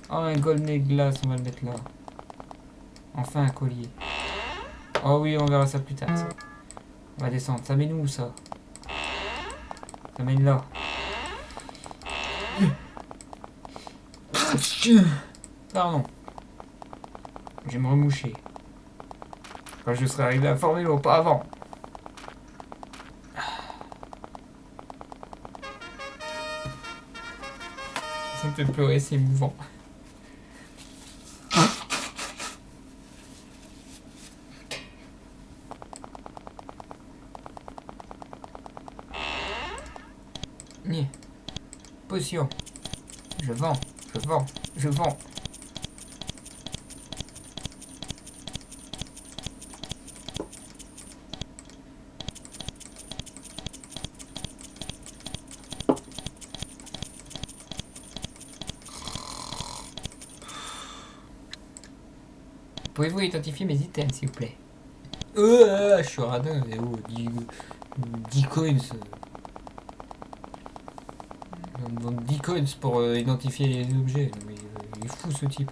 Oh, un golden glace, on va le mettre là. Enfin, un collier. Oh oui, on verra ça plus tard, ça. On va descendre. Ça mène où, ça? Ça mène là. Pardon. Je vais me remoucher. Quand je serai arrivé à former l'eau, pas avant. Ça me fait pleurer, c'est émouvant. Ni. Potion. Je vends, je vends, je vends. Pouvez-vous identifier mes items, s'il vous plaît? Je suis radin, mais oh, 10 coins. 10 coins pour identifier les objets. Mais, il est fou ce type.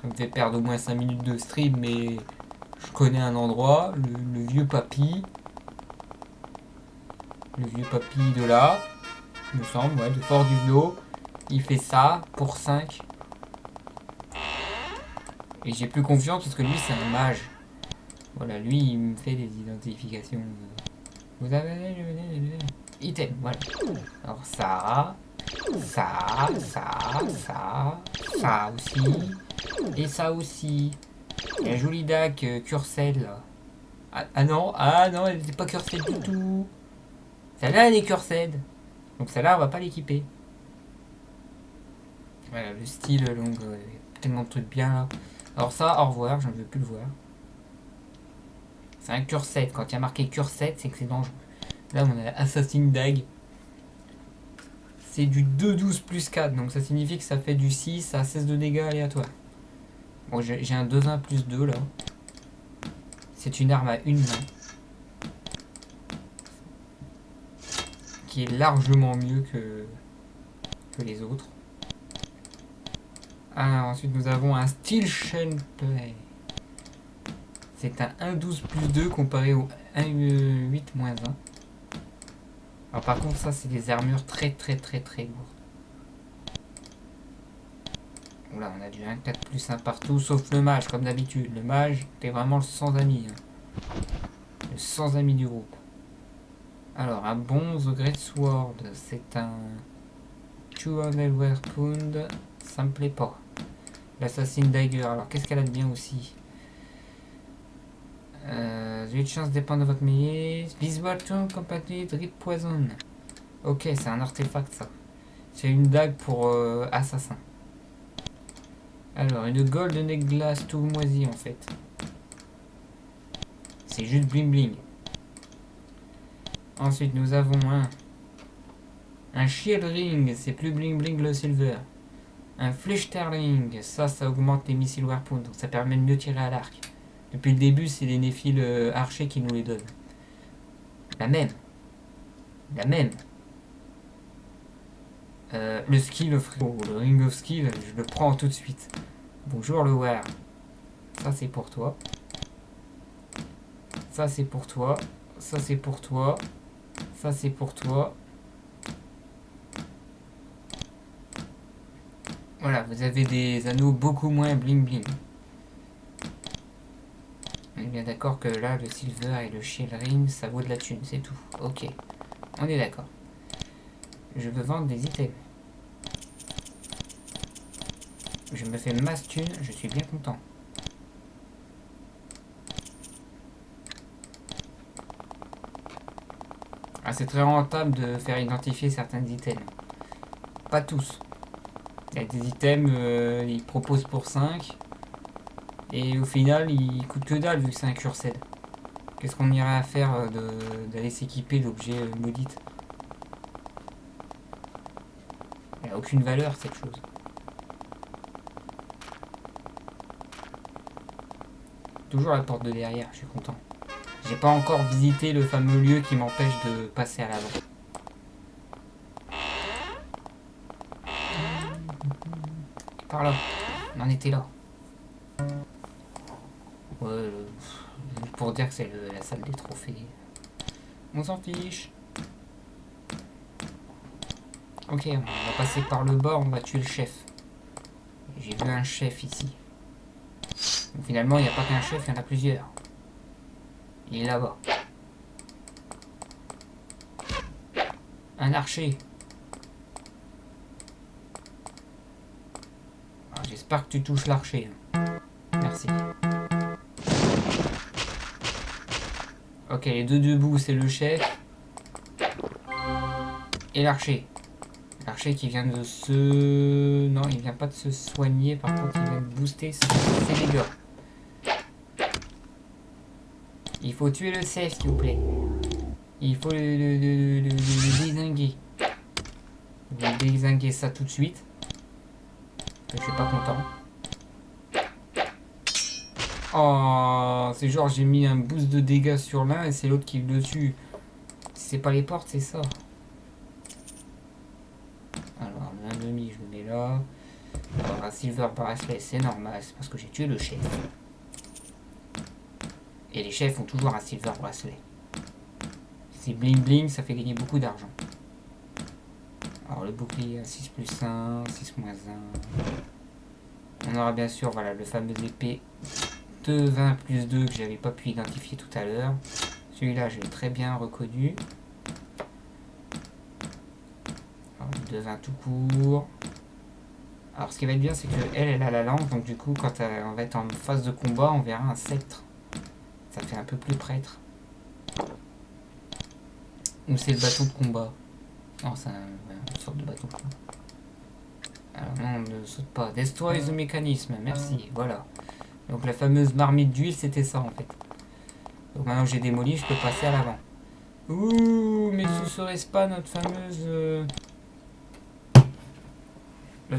Ça me fait perdre au moins 5 minutes de stream, mais je connais un endroit, le vieux papy. Le vieux papy de là, il me semble, ouais, de Fort du Vlo. Il fait ça pour 5. Et j'ai plus confiance parce que lui, c'est un mage. Voilà, lui, il me fait des identifications. Vous avez... Item, voilà. Alors ça, ça, ça aussi, et ça aussi. Il y a un joli dac cursed là. Ah non, elle n'était pas cursed du tout. Celle-là, elle est cursed. Donc celle-là, on va pas l'équiper. Voilà, le style, donc, tellement de trucs bien là. Alors ça, au revoir, je ne veux plus le voir. C'est un cursed. Quand il y a marqué cursed, c'est que c'est dangereux. Là, on a Assassin Dag. C'est du 2-12 plus 4, donc ça signifie que ça fait du 6 à 16 de dégâts aléatoires. Bon, j'ai un 2-1 plus 2 là. C'est une arme à une main. Qui est largement mieux que les autres. Ah, ensuite nous avons un Steel Chain Play. C'est un 1-12 plus 2 comparé au 1-8 moins 1. Alors par contre ça c'est des armures très lourdes. Oula, on a du 1-4 plus 1 partout, sauf le mage comme d'habitude. Le mage, t'es vraiment le sans ami. Hein. Le sans ami du groupe. Alors, un bon The Great Sword, c'est un 200 Weapon, ça me plaît pas. L'Assassin Dagger, alors qu'est-ce qu'elle a de bien aussi? The chance dépend de votre melee. This weapon compatible Drip Poison. Ok, c'est un artefact ça. C'est une dague pour assassin. Alors, une Golden Egg Glass tout moisi en fait. C'est juste bling bling. Ensuite, nous avons un Shield Ring, c'est plus bling bling le silver. Un Flichterling, ça augmente les missiles Warpoon, donc ça permet de mieux tirer à l'arc. Depuis le début, c'est les Néphiles archers qui nous les donnent. La même. Le skill of... Oh, le Ring of Skill, je le prends tout de suite. Bonjour le War. Ça c'est pour toi. Ça c'est pour toi. Ça c'est pour toi. Ça c'est pour toi. Voilà, vous avez des anneaux beaucoup moins bling bling. On est bien d'accord que là, le silver et le shield ring, ça vaut de la thune, c'est tout. Ok, on est d'accord. Je veux vendre des items. Je me fais masse thune, je suis bien content. Ah, c'est très rentable de faire identifier certains items. Pas tous. Il y a des items, ils proposent pour 5. Et au final, ils coûtent que dalle vu que c'est un cursed. Qu'est-ce qu'on irait à faire d'aller s'équiper d'objets maudits? Il n'y a aucune valeur cette chose. Toujours la porte de derrière, je suis content. J'ai pas encore visité le fameux lieu qui m'empêche de passer à l'avant. Par là. On en était là. Ouais, pour dire que c'est la salle des trophées. On s'en fiche. Ok, on va passer par le bas, on va tuer le chef. J'ai vu un chef ici. Donc finalement, il n'y a pas qu'un chef, il y en a plusieurs. Il est là-bas. Un archer. J'espère que tu touches l'archer. Merci. Ok, les deux debout, c'est le chef. Et l'archer. L'archer qui vient de se... Non, il vient pas de se soigner. Par contre, il vient de booster ses dégâts. Il faut tuer le chef, s'il vous plaît. Il faut le dézinguer. Je vais dézinguer ça tout de suite. Je suis pas content. Oh, c'est genre j'ai mis un boost de dégâts sur l'un et c'est l'autre qui le tue. Si c'est pas les portes, c'est ça. Alors, l'ennemi, je le mets là. Alors, un silver bracelet, c'est normal, c'est parce que j'ai tué le chef. Et les chefs ont toujours un silver bracelet. C'est bling bling, ça fait gagner beaucoup d'argent. Alors, le bouclier, 6 plus 1, 6 moins 1. On aura bien sûr, voilà, le fameux épée de 20 plus 2 que j'avais pas pu identifier tout à l'heure. Celui-là, je l'ai très bien reconnu. Alors, de 20 tout court. Alors, ce qui va être bien, c'est qu'elle, elle a la lance. Donc, du coup, quand on va être en phase de combat, on verra un sceptre. Ça fait un peu plus prêtre. Ou c'est le bâton de combat. Non, c'est une sorte de bâton de combat. Alors, non, on ne saute pas. Destroy the mécanisme. Merci, voilà. Donc, la fameuse marmite d'huile, c'était ça, en fait. Donc, maintenant que j'ai démoli, je peux passer à l'avant. Ouh, mais ce serait-ce pas notre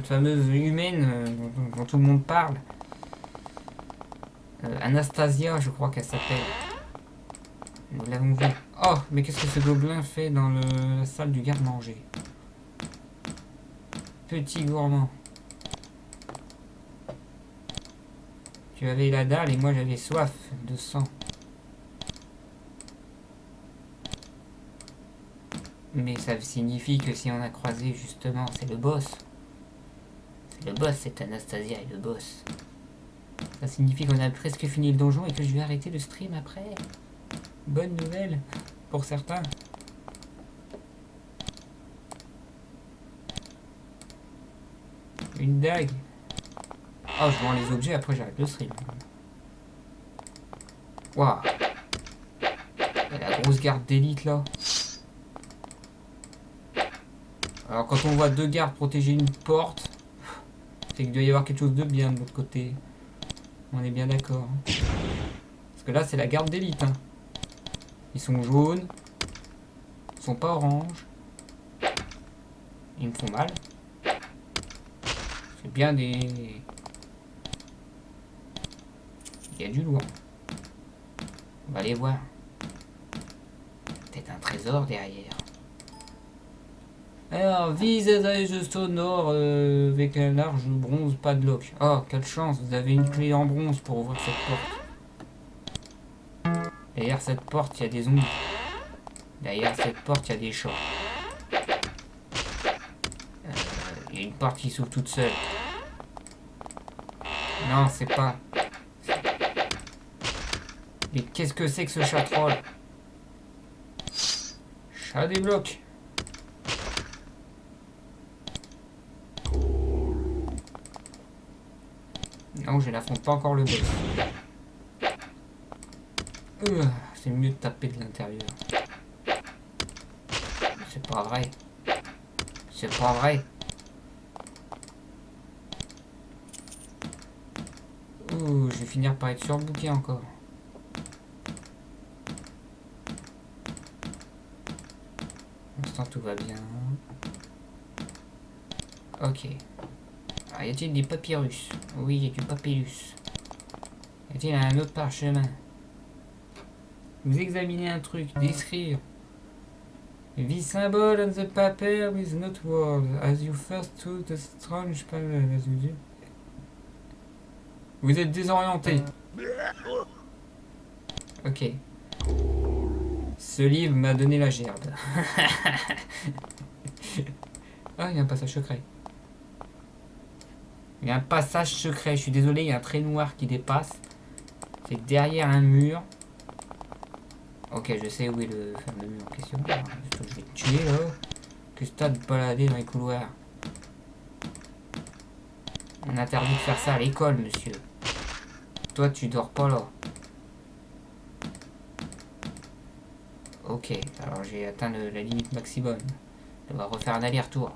fameuse humaine dont tout le monde parle. Anastasia, je crois qu'elle s'appelle. Nous l'avons vu. Oh, mais qu'est-ce que ce gobelin fait dans la salle du garde-manger? Petit gourmand. Tu avais la dalle et moi j'avais soif de sang. Mais ça signifie que si on a croisé justement, c'est le boss. C'est le boss, c'est Anastasia et le boss. Ça signifie qu'on a presque fini le donjon et que je vais arrêter le stream après. Bonne nouvelle pour certains. Une dague. Oh, je vends les objets, après j'arrête le stream. Waouh. La grosse garde d'élite là. Alors quand on voit deux gardes protéger une porte, c'est qu'il doit y avoir quelque chose de bien de l'autre côté. On est bien d'accord. Parce que là c'est la garde d'élite. Hein. Ils sont jaunes. Ils sont pas oranges. Ils me font mal. C'est bien des... Il y a du lourd. On va aller voir. Peut-être un trésor derrière. Alors, visage sonore avec un large bronze padlock. Oh, quelle chance, vous avez une clé en bronze pour ouvrir cette porte. Derrière cette porte, il y a des zombies. Derrière cette porte, il y a des chats. Il y a une porte qui s'ouvre toute seule. Non, c'est pas... Mais qu'est-ce que c'est que ce chat troll? Chat des blocs. Non, je n'affronte pas encore le boss. C'est mieux de taper de l'intérieur. C'est pas vrai. C'est pas vrai. Ouh, je vais finir par être surbooké encore. Pour l'instant, tout va bien. Ok. Alors, y a-t-il des papyrus? Oui, il y a du papyrus. Y a-t-il un autre parchemin? Vous examinez un truc, décrire. The symbol on the paper with not words. As you first to the strange panel, as you do. Vous êtes désorienté. Ok. Ce livre m'a donné la gerbe. Ah, il y a un passage secret. Il y a un passage secret. Je suis désolé, il y a un trait noir qui dépasse. C'est derrière un mur. Ok, je sais où est le fameux mur en question. Je vais te tuer là. Que ce tas de balader dans les couloirs. On interdit de faire ça à l'école, monsieur. Toi, tu dors pas là. Ok, alors j'ai atteint la limite maximum. On va refaire un aller-retour.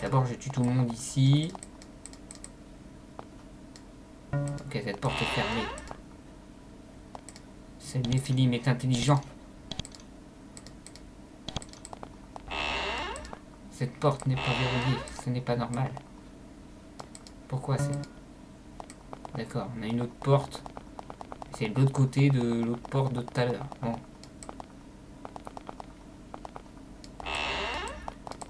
D'abord, je tue tout le monde ici. Ok, cette porte est fermée. Ce Néphilim est intelligent. Cette porte n'est pas verrouillée. Ce n'est pas normal. Pourquoi c'est... D'accord, on a une autre porte. C'est de l'autre côté de l'autre porte de tout à l'heure. Bon.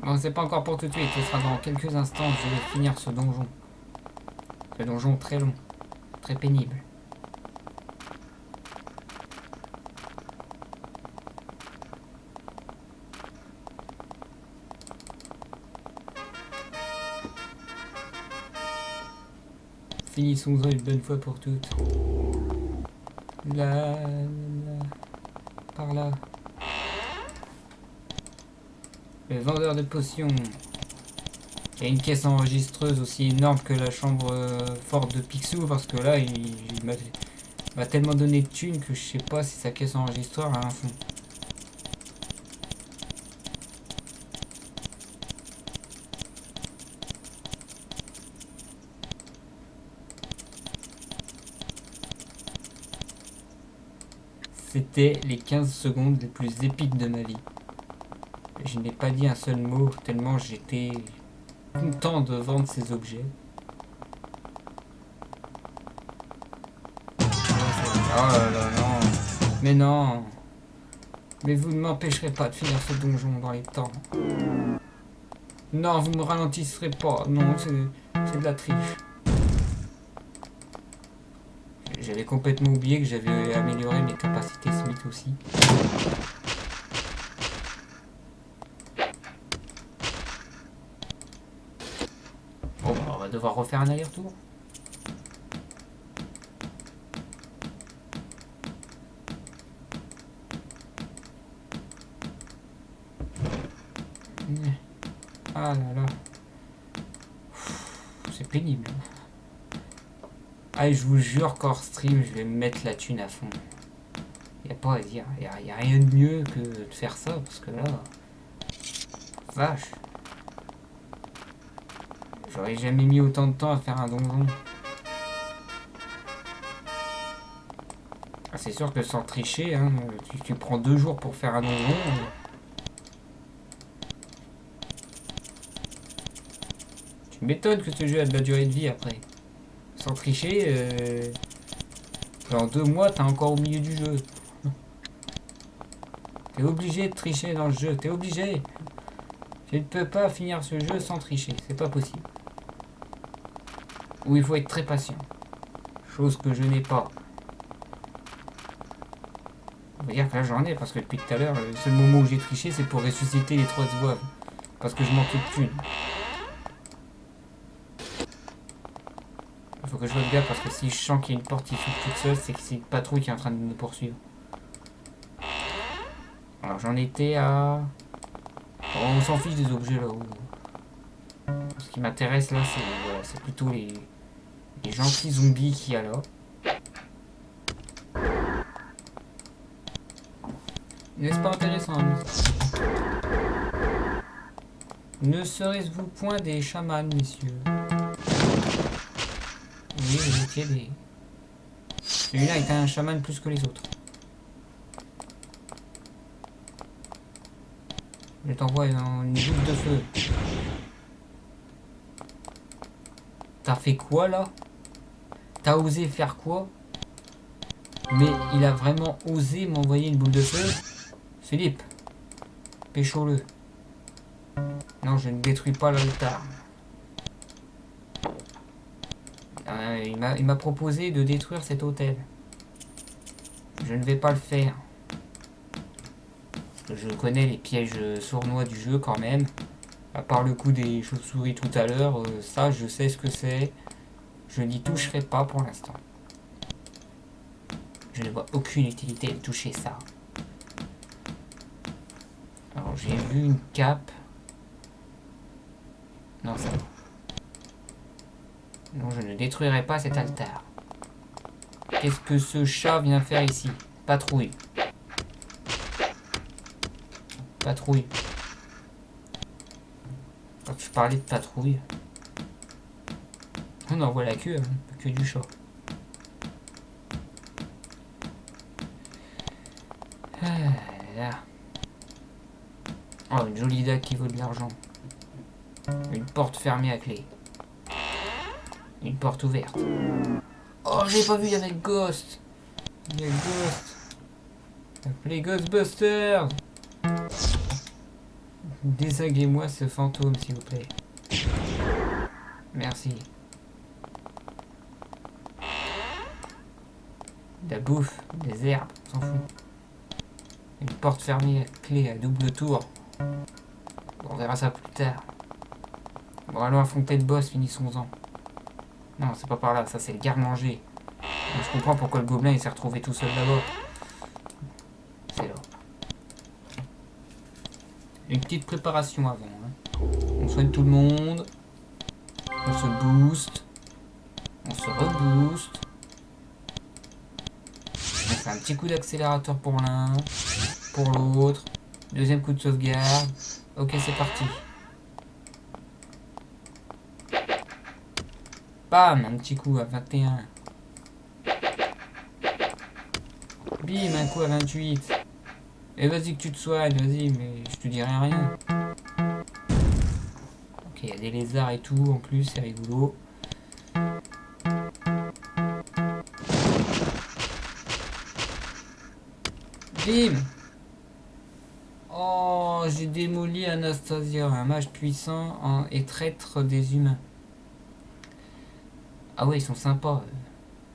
Bon, c'est pas encore pour tout de suite. Ce sera dans quelques instants. Je vais finir ce donjon. Ce donjon très long. Très pénible. Finissons-en une bonne fois pour toutes. Là, par là. Le vendeur de potions. Il y a une caisse enregistreuse aussi énorme que la chambre forte de Picsou parce que là, il m'a tellement donné de thunes que je sais pas si sa caisse enregistreur a un fond. C'était les 15 secondes les plus épiques de ma vie. Je n'ai pas dit un seul mot tellement j'étais content de vendre ces objets. Oh là là, non. Mais non. Mais vous ne m'empêcherez pas de finir ce donjon dans les temps. Non, vous me ralentisserez pas. Non, c'est de la triche. J'avais complètement oublié que j'avais amélioré mes capacités Smith aussi. Bon, bah, on va devoir refaire un aller-retour. Ah là là. C'est pénible. Ah, je vous jure qu'hors stream, je vais me mettre la thune à fond. Y a pas à dire. Y a rien de mieux que de faire ça, parce que là... Vache. J'aurais jamais mis autant de temps à faire un donjon. Ah, c'est sûr que sans tricher, hein, tu prends 2 jours pour faire un donjon. Tu m'étonnes que ce jeu a de la durée de vie après. Sans tricher, en 2 mois, t'es encore au milieu du jeu. T'es obligé de tricher dans le jeu, t'es obligé. Tu ne peux pas finir ce jeu sans tricher, c'est pas possible. Ou il faut être très patient. Chose que je n'ai pas. On va dire que là j'en ai, parce que depuis tout à l'heure, le seul moment où j'ai triché, c'est pour ressusciter les 3 zouaves. Parce que je manquais de thunes. Il faut que je fasse gaffe, parce que si je sens qu'il y a une porte qui s'ouvre toute seule, c'est que c'est une patrouille qui est en train de me poursuivre. Alors j'en étais à... Bon, on s'en fiche des objets là-haut. Ce qui m'intéresse là, c'est voilà, plutôt les gentils zombies qu'il y a là. N'est-ce pas intéressant, hein, ne serait-ce vous point des chamans, messieurs? Oui, vous étiez des... Celui-là était un chaman plus que les autres. Je t'envoie dans une boule de feu. T'as fait quoi là? T'as osé faire quoi? Mais il a vraiment osé m'envoyer une boule de feu? Philippe, pécho-le. Non, je ne détruis pas l'altar. Il m'a proposé de détruire cet hôtel. Je ne vais pas le faire. Parce que je connais les pièges sournois du jeu quand même. À part le coup des chauves-souris tout à l'heure, ça je sais ce que c'est. Je n'y toucherai pas pour l'instant. Je ne vois aucune utilité de toucher ça. Alors j'ai vu une cape. Non, ça va. Non, je ne détruirai pas cet altar. Qu'est-ce que ce chat vient faire ici? Patrouille. Patrouille. Quand je parlais de patrouille. On en voit la queue, hein, pas que du chat. Ah là. Oh, une jolie dague qui vaut de l'argent. Une porte fermée à clé. Une porte ouverte. Oh, j'ai pas vu, il y avait Ghost. Il y a Ghost. Appelez Ghostbusters. Désaguez-moi ce fantôme, s'il vous plaît. Merci. De la bouffe, des herbes, on s'en fout. Une porte fermée à clé à double tour. On verra ça plus tard. Bon, allons affronter le boss, finissons-en. Non, c'est pas par là, ça c'est le garde-manger. Je comprends pourquoi le gobelin il s'est retrouvé tout seul là-bas. C'est là. Une petite préparation avant. Hein. On soigne tout le monde. On se booste. On se rebooste. On fait un petit coup d'accélérateur pour l'un. Pour l'autre. Deuxième coup de sauvegarde. Ok, c'est parti. Bam, un petit coup à 21. Bim, un coup à 28. Et vas-y que tu te soignes, vas-y, mais je te dirai rien. Ok, il y a des lézards et tout, en plus, c'est rigolo. Bim. Oh, j'ai démoli Anastasia, un mage puissant et traître des humains. Ah ouais, ils sont sympas.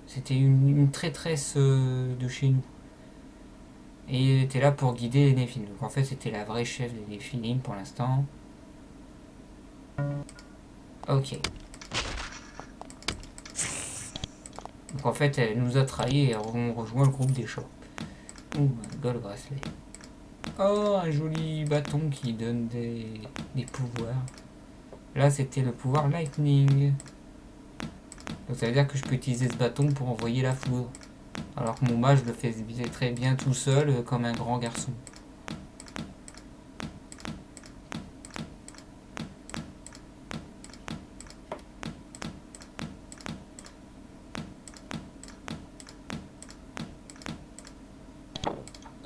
C'était une traîtresse de chez nous. Et elle était là pour guider les Néphilim. Donc en fait, c'était la vraie chef des Néphilim pour l'instant. Ok. Donc en fait, elle nous a trahis et on rejoint le groupe des chats. Ouh, un gold bracelet. Oh, un joli bâton qui donne des pouvoirs. Là, c'était le pouvoir Lightning. Donc ça veut dire que je peux utiliser ce bâton pour envoyer la foudre. Alors que mon mage le fait très bien tout seul, comme un grand garçon.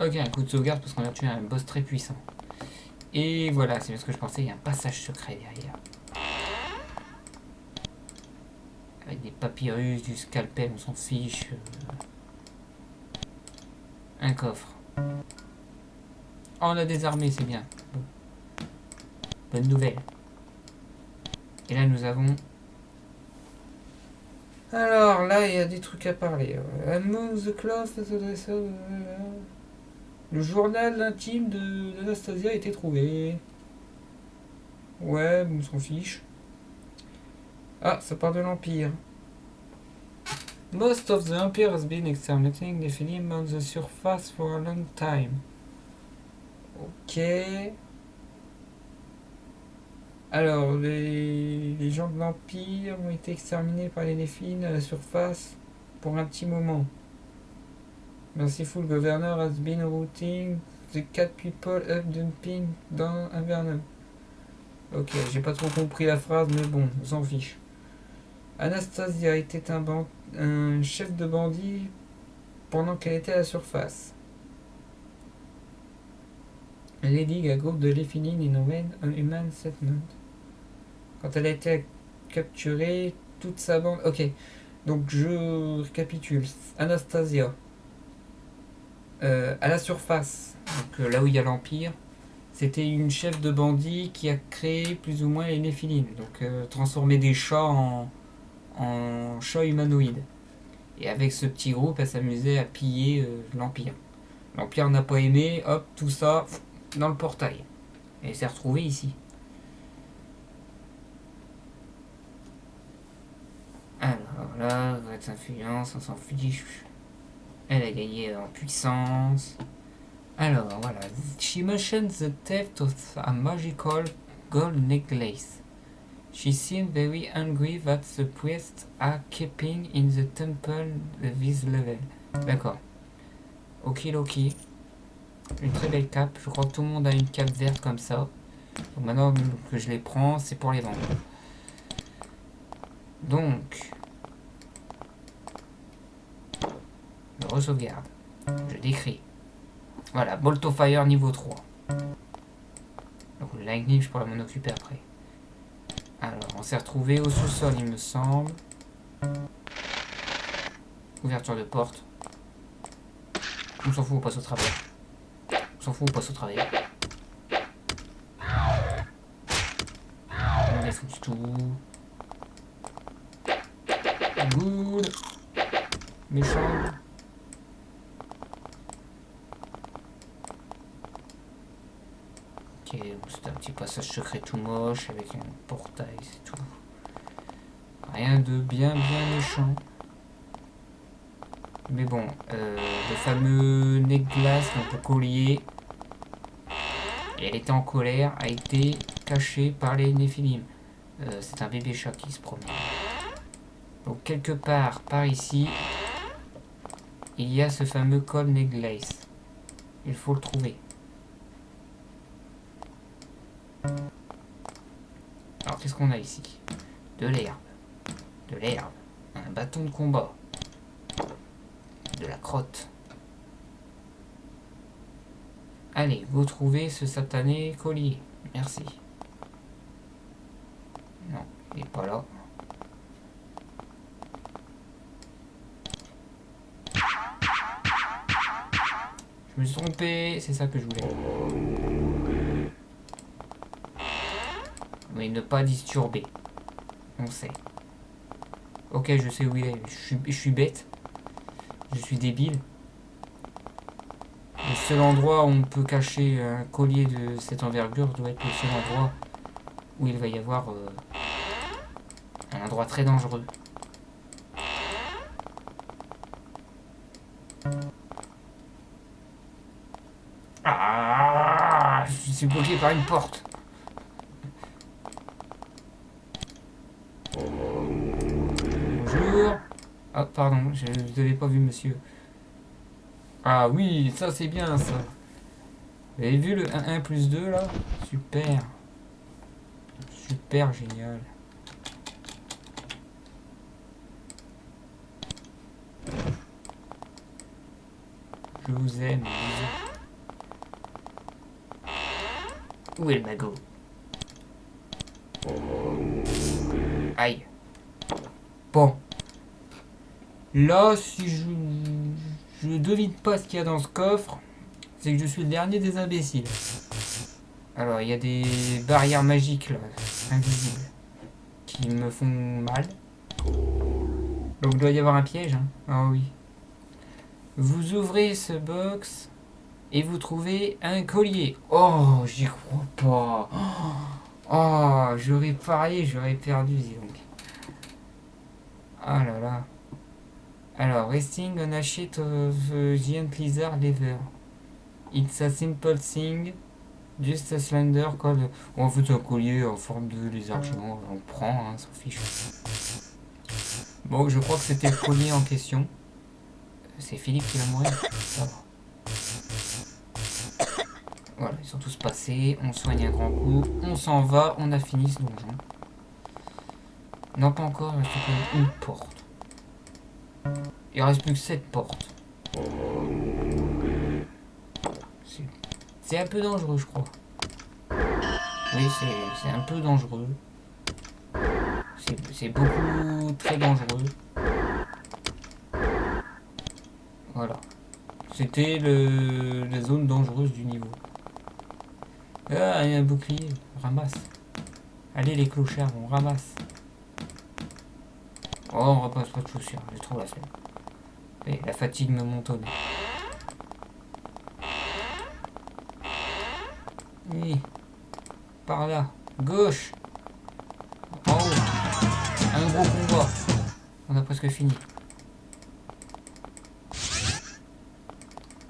Ok, un coup de sauvegarde parce qu'on a tué un boss très puissant. Et voilà, c'est ce que je pensais, il y a un passage secret derrière. Avec des papyrus, du scalpel, on s'en fiche. Un coffre. Oh, on a des armées, c'est bien. Bon. Bonne nouvelle. Et là, nous avons... Alors, là, il y a des trucs à parler. Among the Cloth, le journal intime d'Anastasia a été trouvé. Ouais, on s'en fiche. Ah, ça part de l'Empire. Most of the Empire has been exterminating the Nephilim on the surface for a long time. Ok. Alors, les gens de l'Empire ont été exterminés par les Nephilim à la surface pour un petit moment. Merciful Governor has been routing the cat people up dumping dans Invernum. Ok, j'ai pas trop compris la phrase, mais bon, on s'en fiche. Anastasia était un chef de bandit pendant qu'elle était à la surface. Leading a group de Nephilim in un human settlement. Quand elle a été capturée, toute sa bande... Ok, donc je récapitule. Anastasia, à la surface, donc là où il y a l'Empire, c'était une chef de bandit qui a créé plus ou moins les Néphilim. Donc transformer des chats en chat humanoïde. Et avec ce petit groupe, elle s'amusait à piller l'Empire. L'Empire n'a pas aimé, hop, tout ça dans le portail. Et elle s'est retrouvée ici. Alors là, votre influence, on s'en fiche. Elle a gagné en puissance. Alors voilà. She mentioned the theft of a magical gold necklace. She seemed very angry that the priests are keeping in the temple this level. D'accord. Ok, ok. Une très belle cape. Je crois que tout le monde a une cape verte comme ça. Donc maintenant que je les prends, c'est pour les vendre. Donc, je re-sauvegarde. Je décris. Voilà, Bolt of Fire niveau 3. Donc le lightning, je pourrais m'en occuper après. Alors, on s'est retrouvé au sous-sol, il me semble. Ouverture de porte. On s'en fout, on passe au travail. On s'en fout, on passe au travail. On défonce tout. Good. Méchant. Ok, c'est un petit passage secret tout moche avec un portail, c'est tout. Rien de bien méchant. Mais bon, le fameux necklace, donc le collier, et elle était en colère, a été caché par les Néphilim. C'est un bébé chat qui se promène. Donc quelque part par ici, il y a ce fameux code necklace. Il faut le trouver. Alors qu'est-ce qu'on a ici? De l'herbe. De l'herbe. Un bâton de combat. De la crotte. Allez, vous trouvez ce satané collier. Merci. Non, il n'est pas là. Je me suis trompé, c'est ça que je voulais. Mais ne pas disturber. On sait. Ok, je sais où il est. Je suis bête. Je suis débile. Le seul endroit où on peut cacher un collier de cette envergure doit être le seul endroit où il va y avoir un endroit très dangereux. Ah, je suis bloqué par une porte. Bonjour. Ah, pardon, je n'avais pas vu monsieur. Ah oui, ça c'est bien ça. Vous avez vu le 1 plus 2 là? Super. Super génial. Je vous aime. Bisous. Où est le magot? Aïe. Bon. Là, si je ne devine pas ce qu'il y a dans ce coffre, c'est que je suis le dernier des imbéciles. Alors, il y a des barrières magiques là, invisibles, qui me font mal. Donc, il doit y avoir un piège. Hein. Ah oui. Vous ouvrez ce box et vous trouvez un collier. Oh, j'y crois pas. Oh, j'aurais parié, j'aurais perdu, dis donc. Ah là là. Alors, resting on a sheet of giant lizard leather. It's a simple thing, just a slender called... En fait, un collier en forme de lézard géant, on le prend, hein, s'en fiche. Bon, je crois que c'était le collier en question. C'est Philippe qui va mourir. Ça va. Voilà, ils sont tous passés, on soigne un grand coup, on s'en va, on a fini ce donjon. Non, pas encore, il reste une porte. Il reste plus que 7 portes. C'est un peu dangereux, je crois. Oui, c'est un peu dangereux. C'est beaucoup très dangereux. Voilà. C'était la zone dangereuse du niveau. Ah, il y a un bouclier. On ramasse. Allez, les clochards, on ramasse. Oh, on repasse pas de chaussures, j'ai trop la flemme. Et la fatigue me monte au nez. Oui. Par là. Gauche. En haut. Un gros combat. On a presque fini.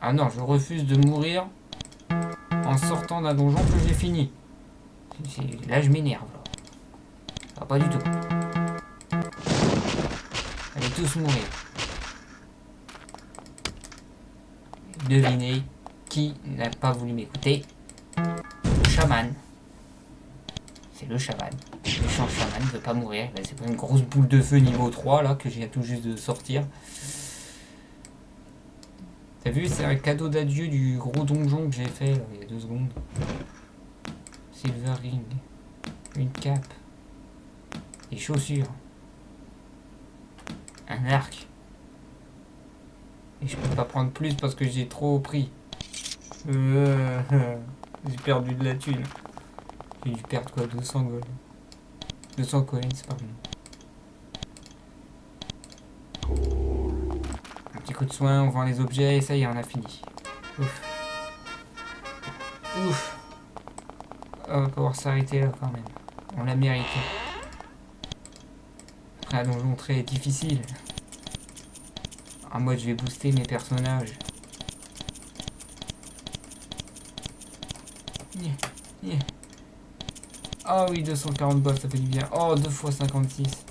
Ah non, je refuse de mourir en sortant d'un donjon que j'ai fini. Là, je m'énerve. Ah, pas du tout. Allez tous mourir. Devinez qui n'a pas voulu m'écouter. Le chaman. C'est le chaman. Le méchant chaman ne veut pas mourir. C'est pas une grosse boule de feu niveau 3 là que j'ai tout juste de sortir. T'as vu, c'est un cadeau d'adieu du gros donjon que j'ai fait là, il y a 2 secondes. Silver ring. Une cape. Des chaussures. Un arc. Et je peux pas prendre plus parce que j'ai trop pris. J'ai perdu de la thune. J'ai dû perdre quoi, 200 gold. 200 coins, c'est pas bon. Un petit coup de soin, on vend les objets et ça y est, on a fini. Ouf. Ouf. On va pouvoir s'arrêter là quand même. On l'a mérité. Après un donjon très difficile. En mode je vais booster mes personnages. Ah oui, 240 balles, ça fait du bien. Oh, 2 fois 56.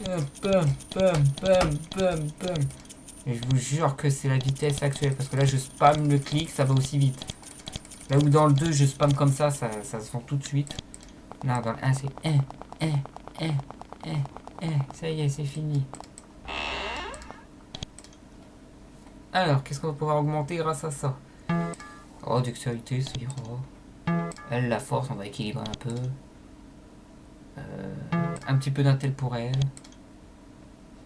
Pam, pam, pam, pam, pam. Et je vous jure que c'est la vitesse actuelle. Parce que là, je spam le clic, ça va aussi vite. Là où dans le 2, je spam comme ça se vend tout de suite. Non, dans le 1, c'est 1. Ça y est, c'est fini. Alors, qu'est-ce qu'on va pouvoir augmenter grâce à ça? Oh, dextérité, ça ira. Elle, la force, on va équilibrer un peu. Un petit peu d'intel pour elle.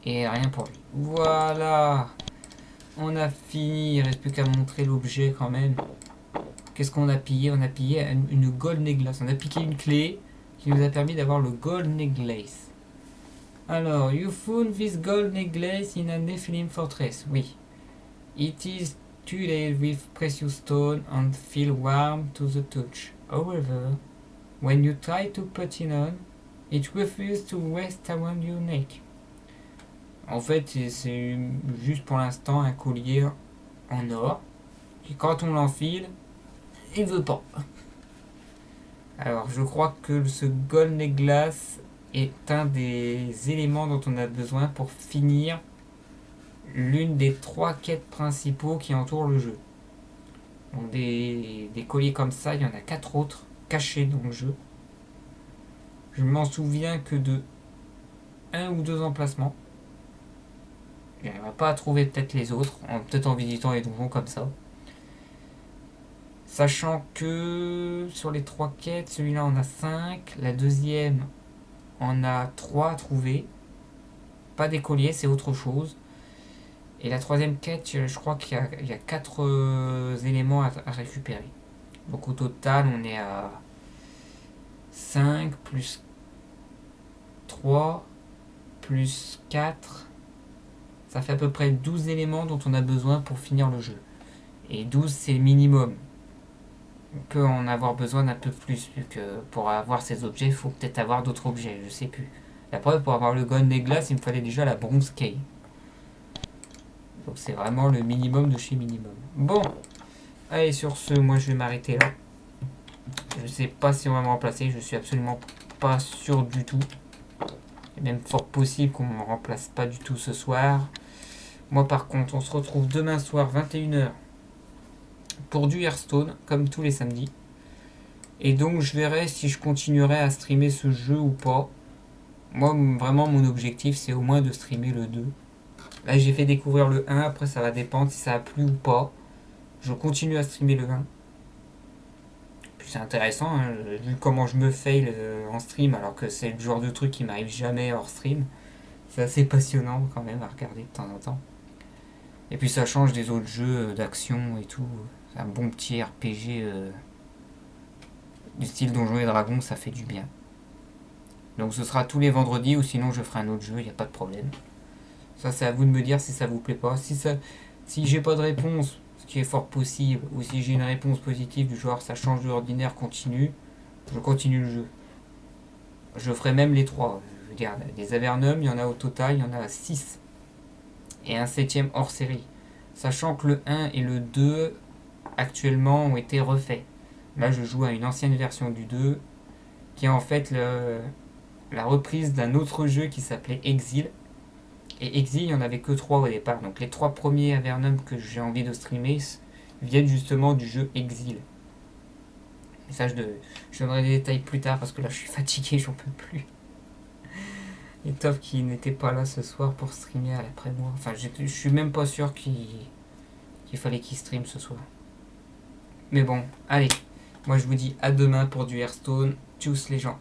Et rien pour lui. Voilà. On a fini. Il ne reste plus qu'à montrer l'objet quand même. Qu'est-ce qu'on a pillé? On a pillé une gold necklace. On a piqué une clé qui nous a permis d'avoir le gold necklace. Alors, you found this gold necklace in a Nephilim fortress. Oui. It is inlaid with precious stone and feel warm to the touch. However, when you try to put it on, it refuses to rest around your neck. En fait, c'est juste pour l'instant un collier en or. Et quand on l'enfile, il veut pas. Alors, je crois que ce gold necklace est un des éléments dont on a besoin pour finir l'une des 3 quêtes principaux qui entourent le jeu. Donc des colliers comme ça, il y en a 4 autres cachés dans le jeu. Je m'en souviens que de 1 ou 2 emplacements. Je n'arriverai pas à trouver peut-être les autres, peut-être en visitant les donjons comme ça. Sachant que sur les 3 quêtes, celui-là en a 5, la deuxième en a 3 à trouver. Pas des colliers, c'est autre chose. Et la troisième quête, je crois qu'il y a 4 éléments à récupérer. Donc au total, on est à 5 plus 3 plus 4. Ça fait à peu près 12 éléments dont on a besoin pour finir le jeu. Et 12, c'est le minimum. On peut en avoir besoin d'un peu plus, vu que pour avoir ces objets, il faut peut-être avoir d'autres objets, je sais plus. La preuve, pour avoir le gold necklace, il me fallait déjà la bronze key. Donc c'est vraiment le minimum de chez minimum. Bon, allez, sur ce, moi je vais m'arrêter là. Je sais pas si on va me remplacer, je suis absolument pas sûr du tout. Il est même fort possible qu'on me remplace pas du tout ce soir. Moi par contre, on se retrouve demain soir 21h pour du Hearthstone, comme tous les samedis. Et donc je verrai si je continuerai à streamer ce jeu ou pas. Moi vraiment mon objectif c'est au moins de streamer le 2. Là j'ai fait découvrir le 1, après ça va dépendre si ça a plu ou pas. Je continue à streamer le 1. Puis c'est intéressant, hein, vu comment je me fail en stream, alors que c'est le genre de truc qui m'arrive jamais hors stream. C'est assez passionnant quand même à regarder de temps en temps. Et puis ça change des autres jeux d'action et tout. C'est un bon petit RPG du style Donjons et Dragons, ça fait du bien. Donc ce sera tous les vendredis ou sinon je ferai un autre jeu, il n'y a pas de problème. Ça c'est à vous de me dire si ça vous plaît pas. Si j'ai pas de réponse, ce qui est fort possible, ou si j'ai une réponse positive du genre ça change de l'ordinaire, continue, je continue le jeu. Je ferai même les trois. Je veux dire, des Avernum, il y en a au total, il y en a 6. Et un septième hors série. Sachant que le 1 et le 2 actuellement ont été refaits. Là je joue à une ancienne version du 2 qui est en fait la reprise d'un autre jeu qui s'appelait Exil. Et Exil, il n'y en avait que 3 au départ. Donc les 3 premiers Avernum que j'ai envie de streamer viennent justement du jeu Exil. Mais ça, je donnerai des détails plus tard parce que là, je suis fatigué, j'en peux plus. Et Top qui n'était pas là ce soir pour streamer après moi. Enfin, je suis même pas sûr qu'il fallait qu'il stream ce soir. Mais bon, allez. Moi, je vous dis à demain pour du Hearthstone. Tchuss les gens.